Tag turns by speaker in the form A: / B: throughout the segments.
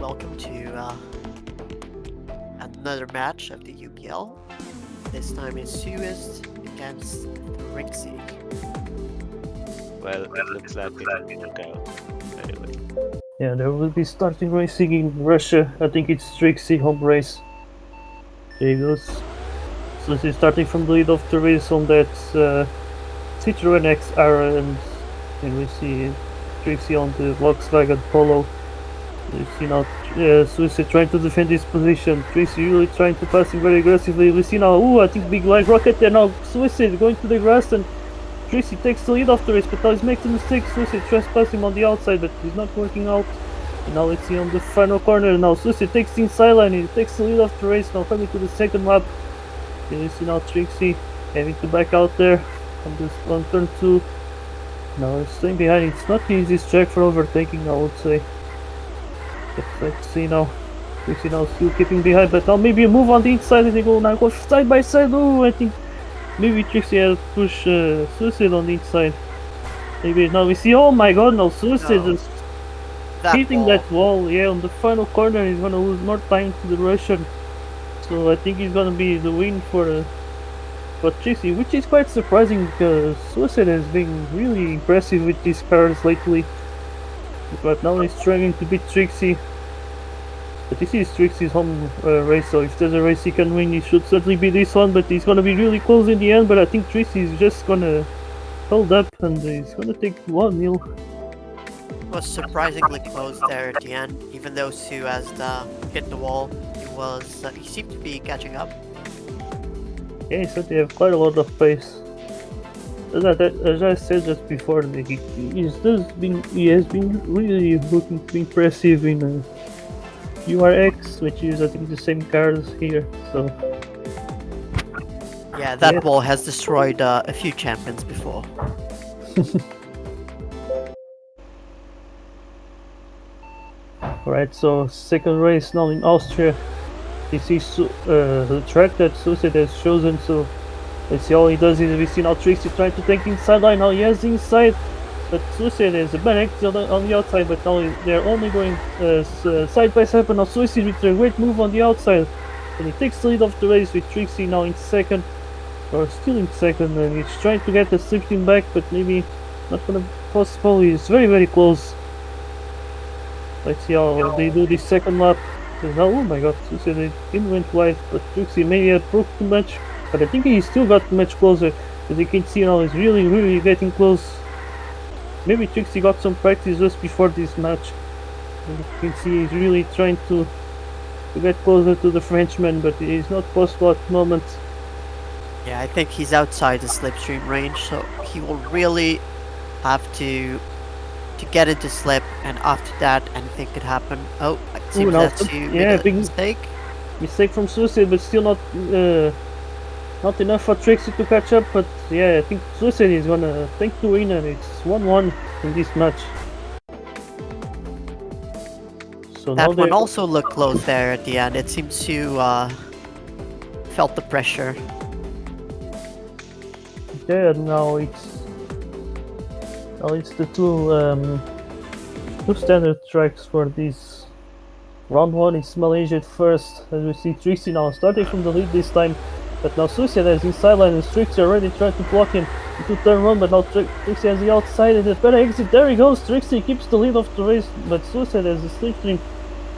A: welcome to another match of the UPL. This time it's Suist against Rixie.
B: Well, it looks like it will work out anyway.
C: Yeah, there will be starting racing in Russia. I think it's Trixie home race. There he goes. So he's starting from the lead of the race on that Citroen XR, and we see Trixie on the Volkswagen Polo. You see now Suicide trying to defend his position. Trixie really trying to pass him very aggressively. We see now, I think big line rocket there now. Suicide going to the grass, and Trixie takes the lead after race, but now he's making a mistake. Suicide tries to pass him on the outside, but he's not working out. And now let's see on the final corner. Now Suicide takes the inside line, he takes the lead after race, now coming to the second lap. And you see now Trixie having to back out there on turn 2. Now he's staying behind. It's not the easiest track for overtaking, I would say. But let's see now. Trixie now still keeping behind, but now maybe a move on the inside and they go side by side. Oh, I think maybe Trixie had to push Suicide on the inside. Maybe now we see, oh my god, now Suicide is hitting that wall. Yeah, on the final corner he's gonna lose more time to the Russian. So I think he's gonna be the win for Trixie, which is quite surprising because Suicide has been really impressive with these cars lately. But now he's struggling to beat Trixie. But this is Trixie's home race, so if there's a race he can win, it should certainly be this one. But he's gonna be really close in the end. But I think Trixie is just gonna hold up and he's gonna take 1-0.
A: Was surprisingly close there at the end, even though Sue has hit the wall. He seemed to be catching up.
C: Yeah, he said they have quite a lot of pace. As I said just before, he has been really looking to be impressive in URX, which is I think the same cars here. So
A: yeah, that wall has destroyed a few champions before.
C: Alright, so second race now in Austria. This is the track that Suicide has chosen, so let's see how he does it. We see now Trixie trying to take the inside line. Now he has the inside, but Suicide has a bad exit on the outside, but now they're only going side by side. But now Suicide with a great move on the outside, and he takes the lead of the race with Trixie now in second, or still in second, and he's trying to get the slipstream back, but maybe not gonna be possible. He's very close. Let's see how they do this second lap. Now, oh my god, Suicide didn't went wide, but Trixie maybe had broke too much. But I think he still got much closer. As you can see now, he's really getting close. Maybe Trixie got some practice just before this match. And you can see he's really trying to get closer to the Frenchman, but it is not possible at the moment.
A: Yeah, I think he's outside the slipstream range, so he will really have to get into slip, and after that anything could happen. Oh, it seems that's a big mistake.
C: Mistake from Suicide, but still not enough for Trixie to catch up. But yeah, I think Suicide is gonna take the win, and it's 1-1 in this match. So
A: that one also looked close there at the end. It seems to felt the pressure.
C: Yeah, now it's the two standard tracks for this. Round 1 is Malaysia at first, as we see Trixie now starting from the lead this time, but now Suicide has the inside line and Trixie already trying to block him into turn 1, but now Trixie has the outside and the better exit. There he goes, Trixie keeps the lead of the race, but Suicide has the slipstream.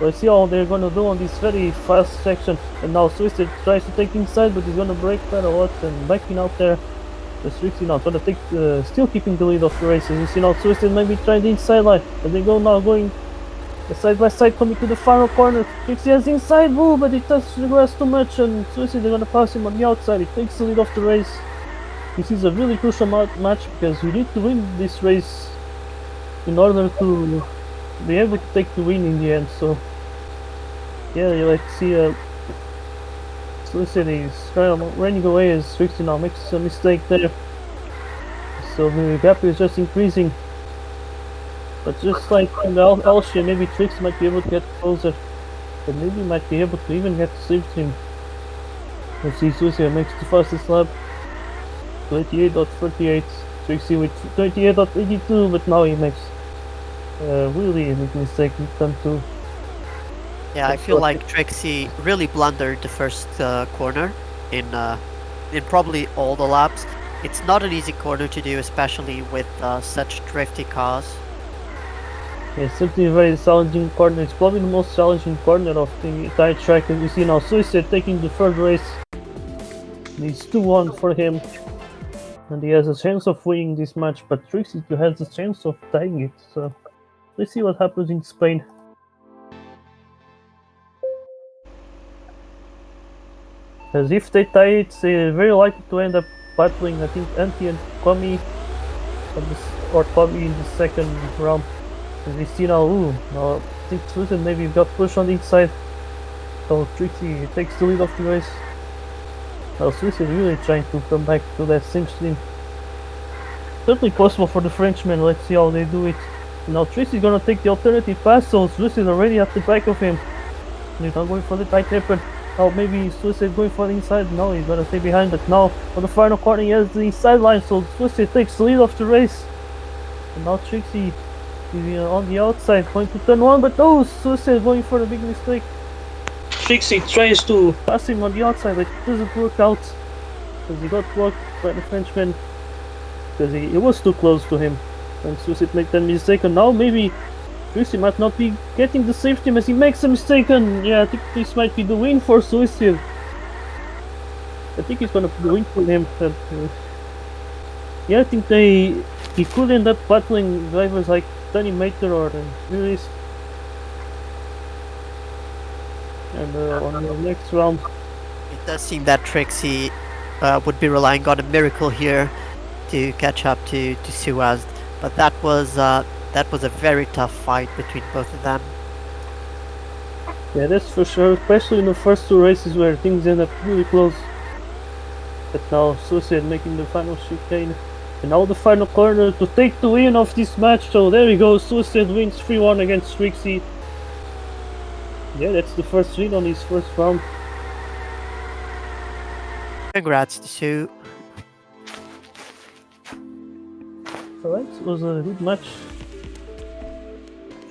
C: Let's see how they're gonna do on this very fast section. And now Suicide tries to take inside, but he's gonna break quite a lot and backing out there. Trixie now trying to take, still keeping the lead of the race. As you see now, Suicide maybe trying the inside line, and they go now going side by side, coming to the final corner. Trixie has the inside move, but he touches the grass too much, and Suicide they're gonna pass him on the outside. He takes the lead of the race. This is a really crucial match because you need to win this race in order to be able to take the win in the end. So yeah, let's see. Suicide is running away as Trixie now makes a mistake there. So the gap is just increasing. But just like in the Austria, maybe Trixie might be able to get closer. But maybe might be able to even get the slipstream. Let's see, Suicide makes the fastest lap. 28.48. Trixie with 28.82, but now he makes really a big mistake in turn 2.
A: Yeah, I feel like Trixie really blundered the first corner in probably all the laps. It's not an easy corner to do, especially with such drifty cars.
C: Yeah, it's certainly a very challenging corner. It's probably the most challenging corner of the entire track. As we see now, Suicide taking the third race. It's 2-1 for him. And he has a chance of winning this match, but Trixie has a chance of tying it. So let's see what happens in Spain. As if they tie it, they're very likely to end up battling, I think, Anti and Komi, or Komi in the second round. As we see now, I think Susan maybe got pushed on the inside. So Trixie takes the lead of the race. Now Swiss is really trying to come back to that cinch team. Certainly possible for the Frenchman, let's see how they do it. Now Trixie is gonna take the alternative pass, so Swiss is already at the back of him. He's not going for the tight hairpin. Now maybe Swiss is going for the inside. No, he's gonna stay behind, but now on the final corner he has the inside line, so Swiss takes the lead of the race. And now Trixie is on the outside, going to turn one, but no, Swiss is going for a big mistake. Trixie tries to pass him on the outside, but it doesn't work out because he got blocked by the Frenchman because he was too close to him. And Suicide made that mistake, and now maybe Trixie might not be getting the safety as he makes a mistake, and yeah, I think this might be the win for Suicide. I think it's gonna be the win for him. But, yeah, I think he could end up battling drivers like Danny Mater or Luis. And on the next round,
A: It does seem that Trixie would be relying on a miracle here to catch up to Suaz, but that was a very tough fight between both of them.
C: yeah, that's for sure, especially in the first two races where things end up really close. But now Suicide making the final chicane, and now the final corner to take the win of this match. So there we go, Suicide wins 3-1 against Trixie. Yeah, that's the first win on his first round.
A: Congrats to Sue.
C: Alright, it was a good match.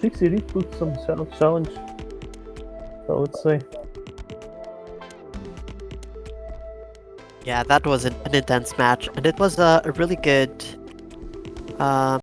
C: Trixie did put some challenge, I would say.
A: Yeah, that was an intense match, and it was a really good